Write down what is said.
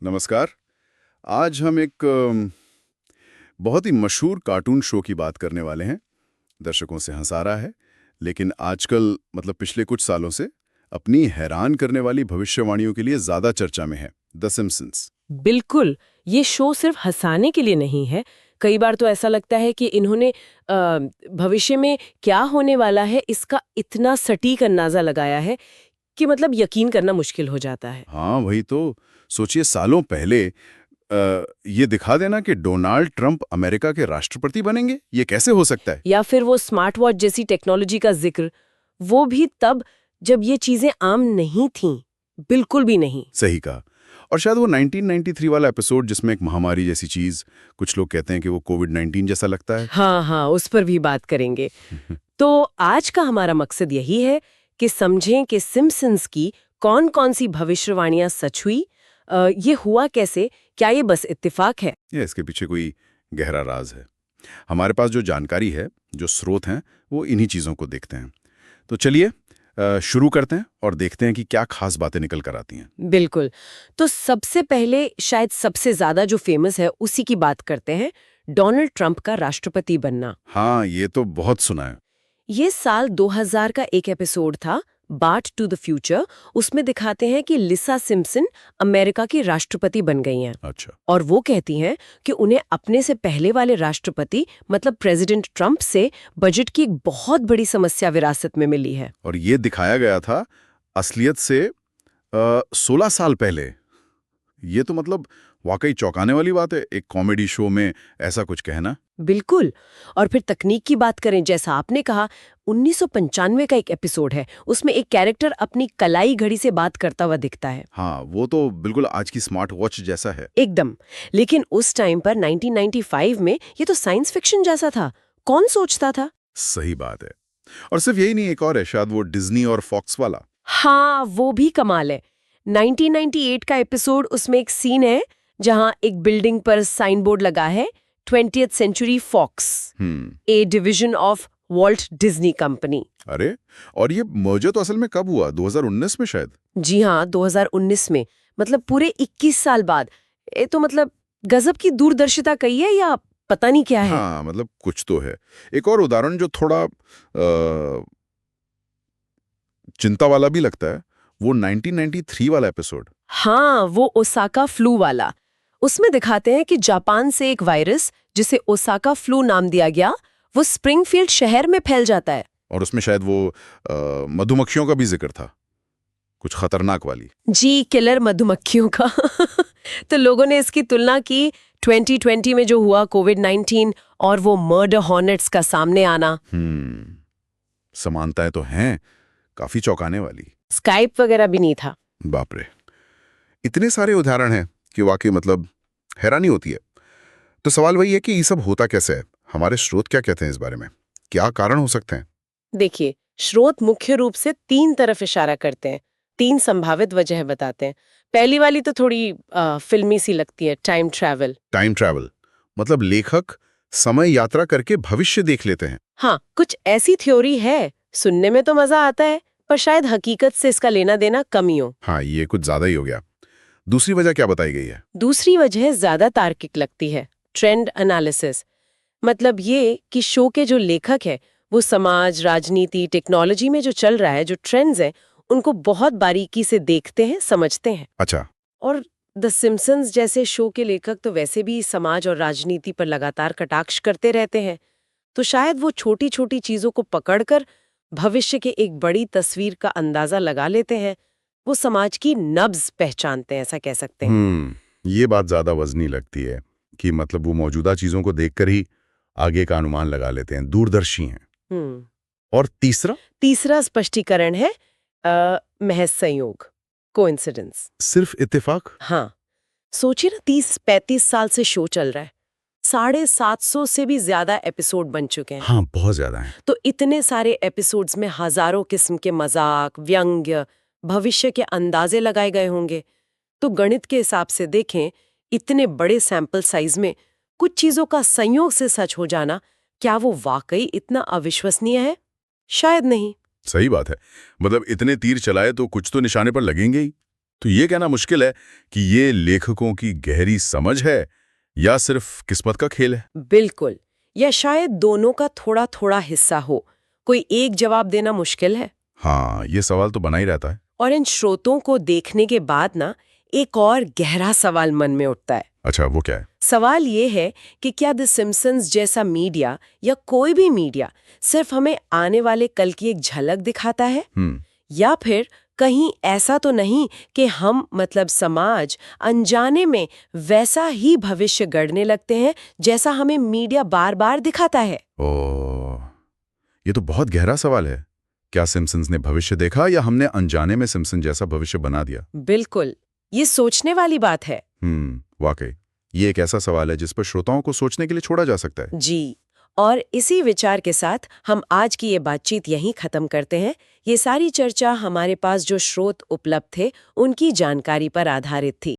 नमस्कार। आज हम एक बहुत ही मशहूर कार्टून शो की बात करने वाले हैं। दर्शकों से हंसा रहा है, लेकिन आजकल मतलब पिछले कुछ सालों से अपनी हैरान करने वाली भविष्यवाणियों के लिए ज़्यादा चर्चा में है, द सिम्पसन्स। बिल्कुल। ये शो सिर्फ हंसाने के लिए नहीं है। कई बार तो ऐसा लगता है कि इन्होंने भविष्य में क्या होने वाला है इसका इतना सटीक अंदाजा लगाया है कि मतलब यकीन करना मुश्किल हो जाता है। हाँ, वही तो। सोचिए, सालों पहले ये दिखा देना कि डोनाल्ड ट्रंप अमेरिका के राष्ट्रपति बनेंगे, ये कैसे हो सकता है? या फिर वो स्मार्ट वॉच जैसी टेक्नोलॉजी का जिक्र, वो भी तब जब ये चीजें आम नहीं थीं। बिल्कुल भी नहीं। सही कहा। और शायद वो 1993 वाला एपिसोड जिसमें एक महामारी जैसी चीज़, कुछ लोग कहते हैं कि वो कोविड-19 जैसा लगता है। हाँ हाँ, उस पर भी बात करेंगे। तो आज का हमारा मकसद यही है कि समझें कि सिम्पसन्स की कौन-कौन सी भविष्यवाणियां सच हुई, ये हुआ कैसे, क्या ये बस इत्तेफाक है? या इसके पीछे कोई गहरा राज है? हमारे पास जो जानकारी है, जो स्रोत हैं, वो इन्हीं चीज़ों को देखते हैं। तो चलिए शुरू करते हैं और देखते हैं कि क्या खास बातें निकल कर आती हैं। बिल्कुल। तो सबसे पहले शायद सबसे ज्यादा जो फेमस है उसी की बात करते हैं, डोनाल्ड ट्रंप का राष्ट्रपति बनना। हाँ, ये तो बहुत सुना है। ये साल 2000 का एक एपिसोड था, बाट टू द फ्यूचर। उसमें दिखाते हैं कि लिसा सिम्पसन अमेरिका की राष्ट्रपति बन गई हैं। अच्छा। और वो कहती हैं कि उन्हें अपने से पहले वाले राष्ट्रपति मतलब प्रेसिडेंट ट्रंप से बजट की एक बहुत बड़ी समस्या विरासत में मिली है। और ये दिखाया गया था असलियत से 16 साल पहले। ये तो मतलब वाकई चौंकाने वाली बात है, एक कॉमेडी शो में ऐसा कुछ कहना। बिल्कुल। और फिर तकनीक की बात करें, जैसा आपने कहा, 1995 का एक एपिसोड है, उसमें एक कैरेक्टर अपनी कलाई घड़ी से बात करता हुआ दिखता है। हाँ, वो तो बिल्कुल आज की स्मार्ट वॉच जैसा है। एकदम। लेकिन उस टाइम पर 1995 में ये तो साइंस फिक्शन जैसा था। कौन सोचता था? सही बात है। और सिर्फ यही नहीं, एक और है शायद, वो डिज्नी और फॉक्स वाला। हाँ, वो भी कमाल है। 1998 का एपिसोड, उसमें एक सीन है जहां एक बिल्डिंग पर साइन बोर्ड लगा है, 20th century Fox, a division of Walt Disney company. अरे, और ये मर्जर तो असल में कब हुआ? 2019 में शायद। जी हाँ, 2019 में। मतलब पूरे 21 साल बाद। ये तो मतलब गजब की दूरदर्शिता कही है या पता नहीं क्या है। हाँ, मतलब कुछ तो है। एक और उदाहरण जो थोड़ा चिंता वाला भी लगता है, वो 1993 वाला एपिसोड। हाँ, वो ओसाका फ्लू वाला। उसमें दिखाते हैं कि जापान से एक वायरस, जिसे ओसाका फ्लू नाम दिया गया, वो स्प्रिंगफील्ड शहर में फैल जाता है। और उसमें शायद वो मधुमक्खियों का भी जिक्र था, कुछ खतरनाक वाली। जी, किलर मधुमक्खियों का। तो लोगों ने इसकी तुलना की 2020 में जो हुआ कोविड-19 और वो मर्डर हॉर्नेट्स का सामने आना। समानताएं तो हैं, काफी चौंकाने वाली। स्काइप वगैरह भी नहीं था। बाप रे, इतने सारे उदाहरण हैं कि वाकई मतलब हैरानी होती है। तो सवाल वही है कि ये सब होता कैसे है? हमारे स्रोत क्या कहते हैं इस बारे में? क्या कारण हो सकते हैं? देखिए, स्रोत मुख्य रूप से 3 तरफ इशारा करते हैं। 3 संभावित वजह बताते हैं। पहली वाली तो थोड़ी फिल्मी सी लगती है, टाइम ट्रैवल। टाइम ट्रैवल मतलब लेखक समय यात्रा करके भविष्य देख लेते हैं। हाँ, कुछ ऐसी थ्योरी है। सुनने में तो मजा आता है, पर शायद हकीकत से इसका लेना देना कम ही हो। हाँ, ये कुछ ज्यादा ही हो गया। दूसरी वजह क्या बताई गई है? दूसरी वजह ज्यादा तार्किक लगती है, ट्रेंड एनालिसिस। मतलब ये कि शो के जो लेखक है, वो समाज, राजनीति, टेक्नोलॉजी में जो चल रहा है, जो ट्रेंड्स हैं, उनको बहुत बारीकी से देखते हैं, समझते हैं। अच्छा। और द सिम्पसन्स जैसे शो के लेखक तो वैसे भी समाज और राजनीति पर लगातार कटाक्ष करते रहते हैं। तो शायद वो छोटी-छोटी चीजों को पकड़कर भविष्य के एक बड़ी तस्वीर का अंदाजा लगा लेते हैं। वो समाज की नब्ज पहचानते हैं, ऐसा कह सकते हैं। ये बात ज्यादा वजनी लगती है कि मतलब वो मौजूदा चीजों को देखकर ही आगे का अनुमान लगा लेते हैं, दूरदर्शी हैं। हम्म और तीसरा? तीसरा स्पष्टीकरण है महज संयोग, कोइंसिडेंस। सिर्फ इत्तेफाक? हाँ, सोचिए ना, 30-35 साल से शो चल रहा है, 750 से भी ज्यादा एपिसोड बन चुके हैं। हाँ, बहुत ज्यादा है। तो इतने सारे एपिसोड्स में हजारों किस्म के मजाक, व्यंग्य, भविष्य के अंदाजे लगाए गए होंगे। तो गणित के हिसाब से देखें, इतने बड़े सैंपल साइज में कुछ चीजों का संयोग से सच हो जाना, क्या वो वाकई इतना अविश्वसनीय है? शायद नहीं। सही बात है। मतलब इतने तीर चलाए तो कुछ तो निशाने पर लगेंगे ही। तो ये कहना मुश्किल है कि ये लेखकों की गहरी समझ है या सिर्फ किस्मत का खेल है। बिल्कुल, या शायद दोनों का थोड़ा थोड़ा हिस्सा हो। कोई एक जवाब देना मुश्किल है। हाँ, ये सवाल तो बना ही रहता है। और इन स्रोतों को देखने के बाद ना एक और गहरा सवाल मन में उठता है। अच्छा, वो क्या है? सवाल ये है कि क्या द सिम्पसन्स जैसा मीडिया या कोई भी मीडिया सिर्फ हमें आने वाले कल की एक झलक दिखाता है, या फिर कहीं ऐसा तो नहीं कि हम मतलब समाज अनजाने में वैसा ही भविष्य गढ़ने लगते हैं जैसा हमें मीडिया बार बार दिखाता है। ओह, ये तो बहुत गहरा सवाल है। क्या सिम्पसन्स ने भविष्य देखा या हमने अनजाने में सिम्पसन जैसा भविष्य बना दिया? बिल्कुल, ये सोचने वाली बात है। वाकई ये एक ऐसा सवाल है जिस पर श्रोताओं को सोचने के लिए छोड़ा जा सकता है। जी, और इसी विचार के साथ हम आज की ये बातचीत यहीं खत्म करते हैं। ये सारी चर्चा हमारे पास जो स्रोत उपलब्ध थे उनकी जानकारी पर आधारित थी।